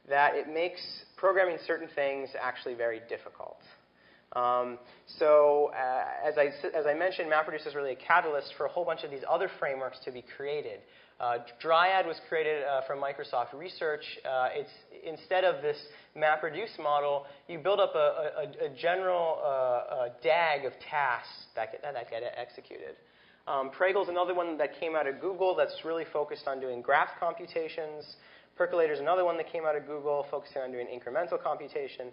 that it makes programming certain things actually very difficult. As I mentioned, MapReduce is really a catalyst for a whole bunch of these other frameworks to be created. Dryad was created from Microsoft Research. It's instead of this MapReduce model, you build up a general DAG of tasks that get executed. Pragel's another one that came out of Google that's really focused on doing graph computations. Percolator's another one that came out of Google, focusing on doing incremental computation,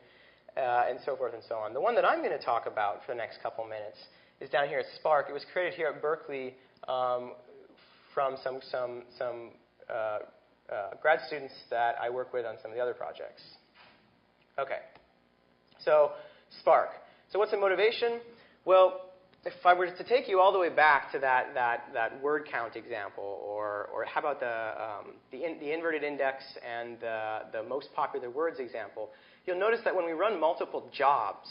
and so forth and so on. The one that I'm going to talk about for the next couple minutes is down here at Spark. It was created here at Berkeley from some grad students that I work with on some of the other projects. Okay, so Spark. So what's the motivation? Well, if I were to take you all the way back to that word count example, or how about the inverted index and the most popular words example, you'll notice that when we run multiple jobs,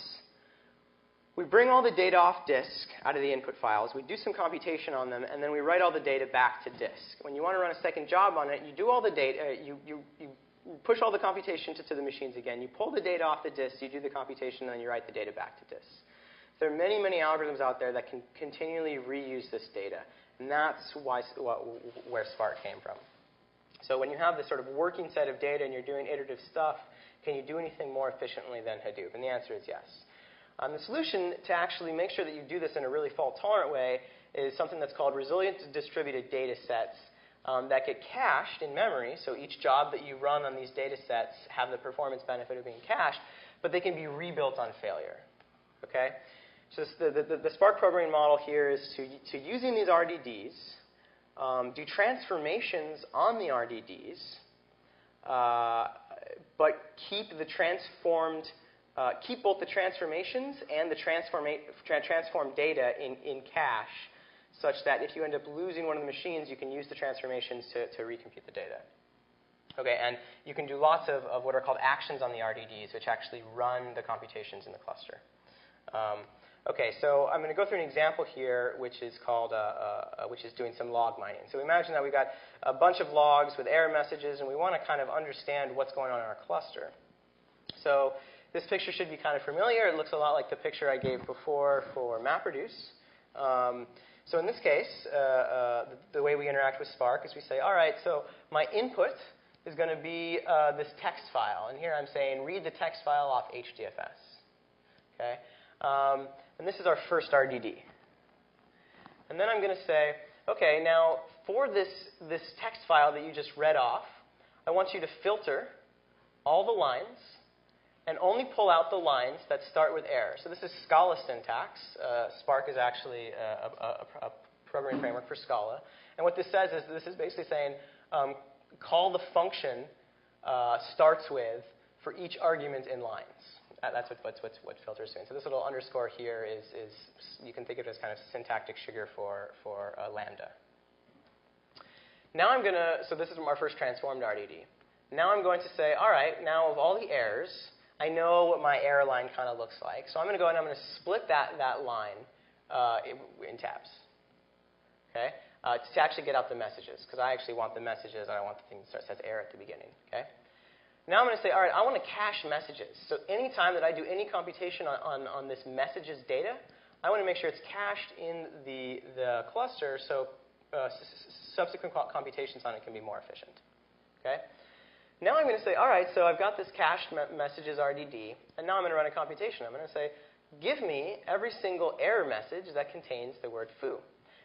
we bring all the data off disk out of the input files, we do some computation on them, and then we write all the data back to disk. When you want to run a second job on it, you do all the data, you push all the computation to the machines again, you pull the data off the disk, you do the computation, and then you write the data back to disk. There are many, many algorithms out there that can continually reuse this data, and that's where Spark came from. So when you have this sort of working set of data and you're doing iterative stuff, can you do anything more efficiently than Hadoop? And the answer is yes. The solution to actually make sure that you do this in a really fault-tolerant way is something that's called resilient distributed data sets that get cached in memory. So each job that you run on these data sets have the performance benefit of being cached, but they can be rebuilt on failure. Okay? So the Spark programming model here is to using these RDDs, do transformations on the RDDs, but keep both the transformations and the transformed data in cache, such that if you end up losing one of the machines, you can use the transformations to recompute the data. Okay, and you can do lots of what are called actions on the RDDs, which actually run the computations in the cluster. Okay, so I'm going to go through an example here, which is doing some log mining. So imagine that we've got a bunch of logs with error messages, and we want to kind of understand what's going on in our cluster. So this picture should be kind of familiar. It looks a lot like the picture I gave before for MapReduce. So in this case, the way we interact with Spark is we say, all right, so my input is going to be this text file. And here I'm saying, read the text file off HDFS. Okay? And this is our first RDD. And then I'm going to say, okay, now for this text file that you just read off, I want you to filter all the lines and only pull out the lines that start with error. So this is Scala syntax. Spark is actually a programming framework for Scala. And what this says is this is basically saying, call the function starts with for each argument in lines. That's what filter is doing. So this little underscore here is you can think of it as kind of syntactic sugar for lambda. Now I'm going to, so this is our first transformed RDD. Now I'm going to say, all right, now of all the errors, I know what my error line kind of looks like. So I'm going to go and I'm going to split that line in tabs. Okay? To actually get out the messages, because I actually want the messages and I want the thing that says error at the beginning. Okay? Now I'm going to say, all right, I want to cache messages. So anytime that I do any computation on this messages data, I want to make sure it's cached in the cluster so subsequent computations on it can be more efficient. Okay? Now I'm going to say, all right, so I've got this cached messages RDD, and now I'm going to run a computation. I'm going to say, give me every single error message that contains the word foo.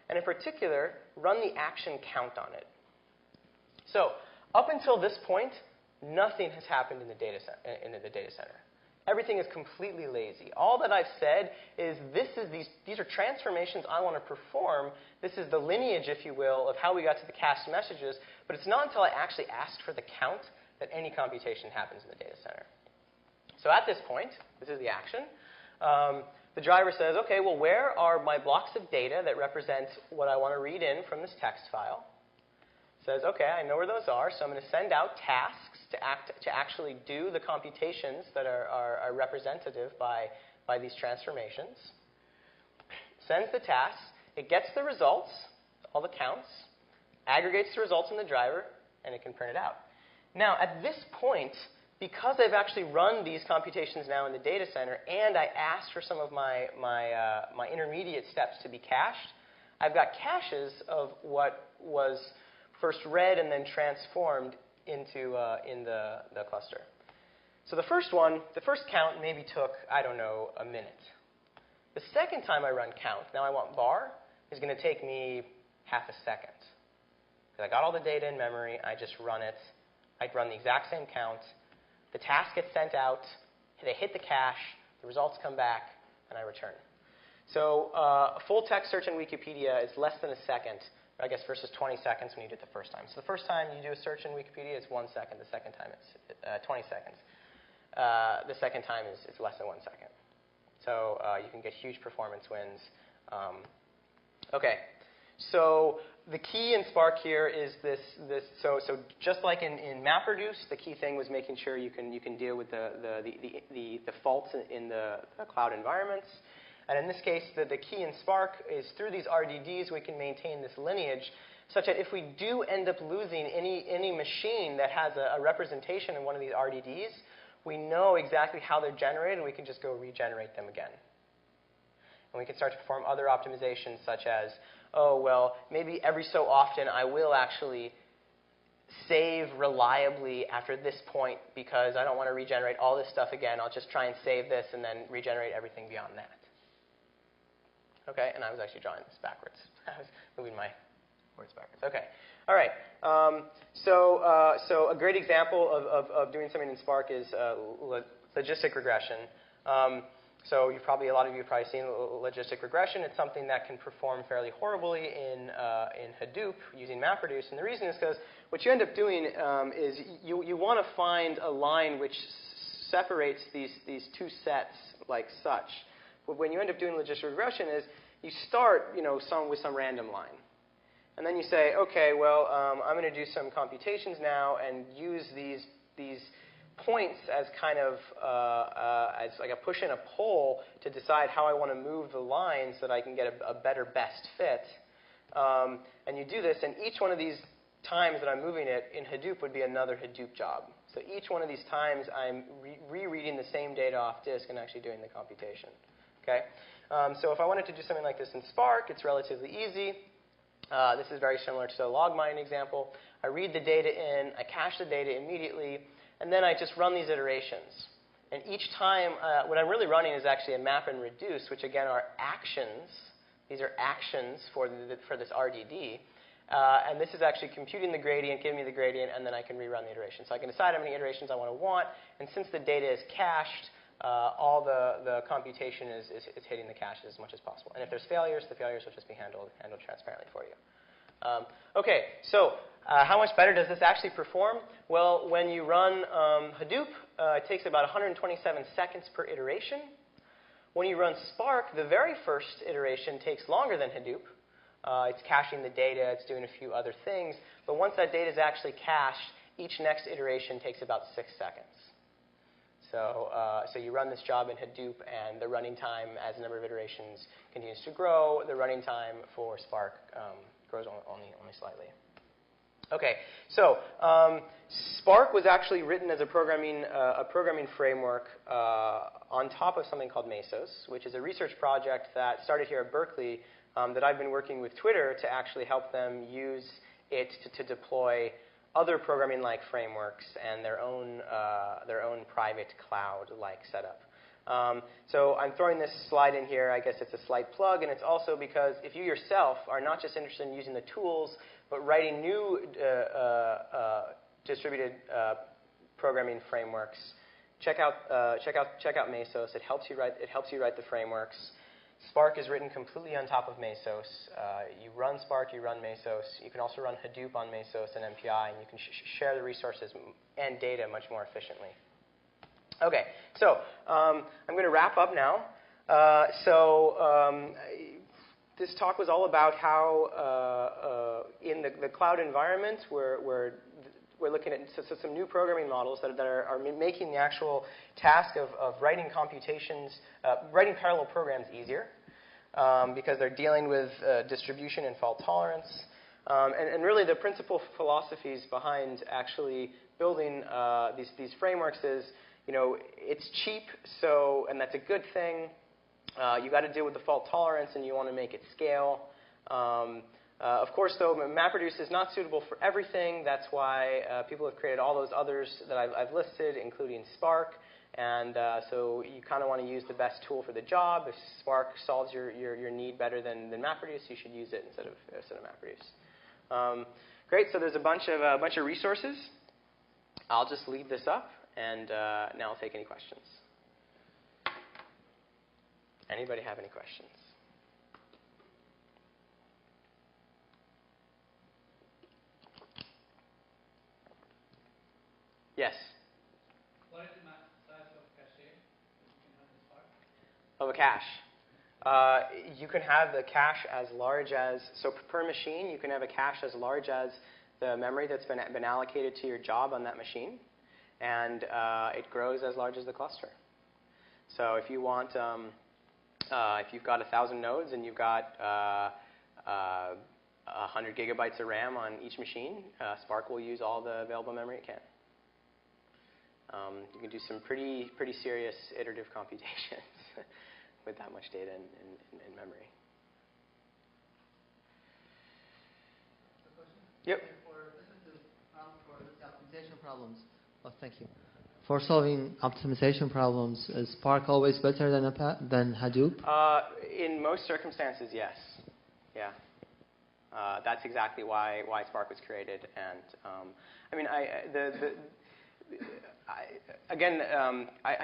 And in particular, run the action count on it. So up until this point, nothing has happened in the data center. Everything is completely lazy. All that I've said is these are transformations I want to perform. This is the lineage, if you will, of how we got to the cached messages. But it's not until I actually asked for the count that any computation happens in the data center. So at this point, this is the action. The driver says, OK, well, where are my blocks of data that represent what I want to read in from this text file? Says, OK, I know where those are, so I'm going to send out tasks to actually do the computations that are representative by these transformations. Sends the tasks. It gets the results, all the counts, aggregates the results in the driver, and it can print it out. Now, at this point, because I've actually run these computations now in the data center, and I asked for some of my intermediate steps to be cached, I've got caches of what was first read and then transformed into in the cluster. So the first one, the first count maybe took, I don't know, a minute. The second time I run count, now I want bar, is going to take me half a second. Because I got all the data in memory, I just run it. I'd run the exact same count. The task gets sent out, they hit the cache, the results come back, and I return. So a full text search in Wikipedia is less than a second, I guess, versus 20 seconds when you do it the first time. So the first time you do a search in Wikipedia, it's 1 second. The second time, it's 20 seconds. The second time is less than 1 second. So you can get huge performance wins. OK. So the key in Spark here is this. So just like in MapReduce, the key thing was making sure you can deal with the faults in the cloud environments. And in this case, the key in Spark is through these RDDs, we can maintain this lineage such that if we do end up losing any machine that has a representation in one of these RDDs, we know exactly how they're generated, and we can just go regenerate them again. And we can start to perform other optimizations such as, oh, well, maybe every so often I will actually save reliably after this point because I don't want to regenerate all this stuff again. I'll just try and save this and then regenerate everything beyond that. OK, and I was actually drawing this backwards. I was moving my words backwards. OK, all right. So a great example of doing something in Spark is logistic regression. So a lot of you have probably seen logistic regression. It's something that can perform fairly horribly in Hadoop using MapReduce. And the reason is because what you end up doing is you want to find a line which separates these two sets like such. But when you end up doing logistic regression is you start with some random line. And then you say, OK, well, I'm going to do some computations now and use these points as kind of as like a push and a pull to decide how I want to move the line so that I can get a better best fit. And you do this, and each one of these times that I'm moving it in Hadoop would be another Hadoop job. So each one of these times I'm rereading the same data off disk and actually doing the computation. Okay? So if I wanted to do something like this in Spark, it's relatively easy. This is very similar to the log mining example. I read the data in, I cache the data immediately, and then I just run these iterations. And each time, what I'm really running is actually a map and reduce, which again are actions. These are actions for this RDD. And this is actually computing the gradient, giving me the gradient, and then I can rerun the iteration. So I can decide how many iterations I want. And since the data is cached, all the computation is hitting the cache as much as possible. And if there's failures, the failures will just be handled transparently for you. OK, so how much better does this actually perform? Well, when you run Hadoop, it takes about 127 seconds per iteration. When you run Spark, the very first iteration takes longer than Hadoop. It's caching the data. It's doing a few other things. But once that data is actually cached, each next iteration takes about 6 seconds. So you run this job in Hadoop, and the running time, as the number of iterations continues to grow, the running time for Spark grows only slightly. OK, so Spark was actually written as a programming framework on top of something called Mesos, which is a research project that started here at Berkeley that I've been working with Twitter to actually help them use it to deploy other programming-like frameworks and their own private cloud-like setup. So I'm throwing this slide in here. I guess it's a slight plug, and it's also because if you yourself are not just interested in using the tools, but writing new distributed programming frameworks, check out Mesos. It helps you write the frameworks. Spark is written completely on top of Mesos. You run Spark, you run Mesos. You can also run Hadoop on Mesos and MPI, and you can share the resources and data much more efficiently. OK, so I'm going to wrap up now. This talk was all about how in the cloud environment, we're looking at some new programming models that are making the actual task of writing computations, writing parallel programs easier because they're dealing with distribution and fault tolerance. And really the principal philosophies behind actually building these frameworks is, it's cheap, and that's a good thing. You got to deal with the fault tolerance, and you want to make it scale. Of course, though, MapReduce is not suitable for everything. That's why people have created all those others that I've listed, including Spark. And so you kind of want to use the best tool for the job. If Spark solves your need better than MapReduce, you should use it instead of MapReduce. Great. So there's a bunch of resources. I'll just leave this up, and now I'll take any questions. Anybody have any questions? Yes? What is the size of cache you can have in Spark? Of a cache. You can have the cache as large as, so per machine, you can have a cache as large as the memory that's been allocated to your job on that machine. And it grows as large as the cluster. So if you want, if you've got 1,000 nodes and you've got 100 gigabytes of RAM on each machine, Spark will use all the available memory it can. You can do some pretty serious iterative computations with that much data in memory. Yep. For optimization problems, thank you. For solving optimization problems, is Spark always better than Hadoop? In most circumstances, yes. Yeah. That's exactly why Spark was created. And I mean, I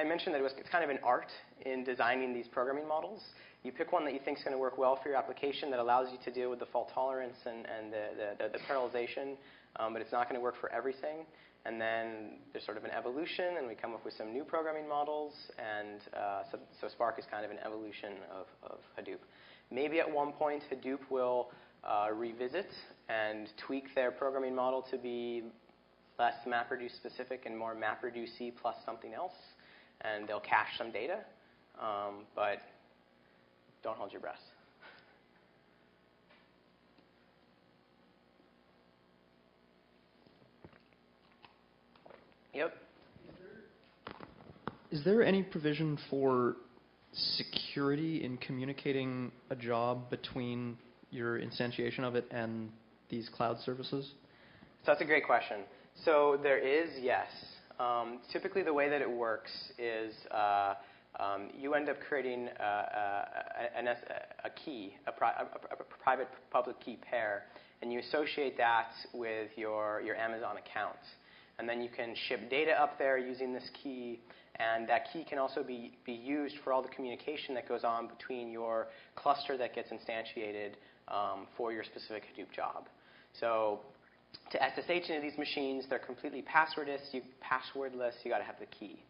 mentioned that it's kind of an art in designing these programming models. You pick one that you think is going to work well for your application that allows you to deal with the fault tolerance and the parallelization, but it's not going to work for everything. And then there's sort of an evolution, and we come up with some new programming models. And so Spark is kind of an evolution of Hadoop. Maybe at one point Hadoop will revisit and tweak their programming model to be less MapReduce specific and more MapReduce plus something else. And they'll cache some data. But don't hold your breath. Yep. Is there any provision for security in communicating a job between your instantiation of it and these cloud services? So that's a great question. So there is, yes. Typically the way that it works is you end up creating a key, a private-public key pair, and you associate that with your Amazon account. And then you can ship data up there using this key, and that key can also be used for all the communication that goes on between your cluster that gets instantiated for your specific Hadoop job. So to SSH into these machines, they're completely passwordless. You got to have the key.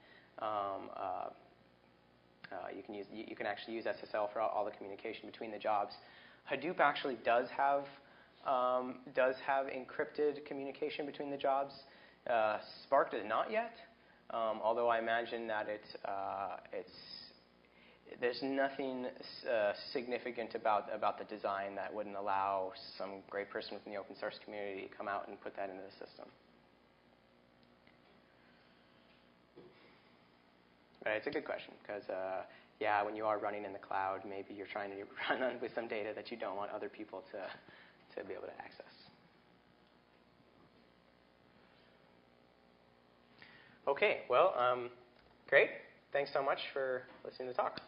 You can actually use SSL for all the communication between the jobs. Hadoop actually does have encrypted communication between the jobs. Spark does not yet, although I imagine that there's nothing significant about the design that wouldn't allow some great person within the open source community to come out and put that into the system. Right, it's a good question because, yeah, when you are running in the cloud, maybe you're trying to run with some data that you don't want other people to be able to access. Okay, well, great. Thanks so much for listening to the talk.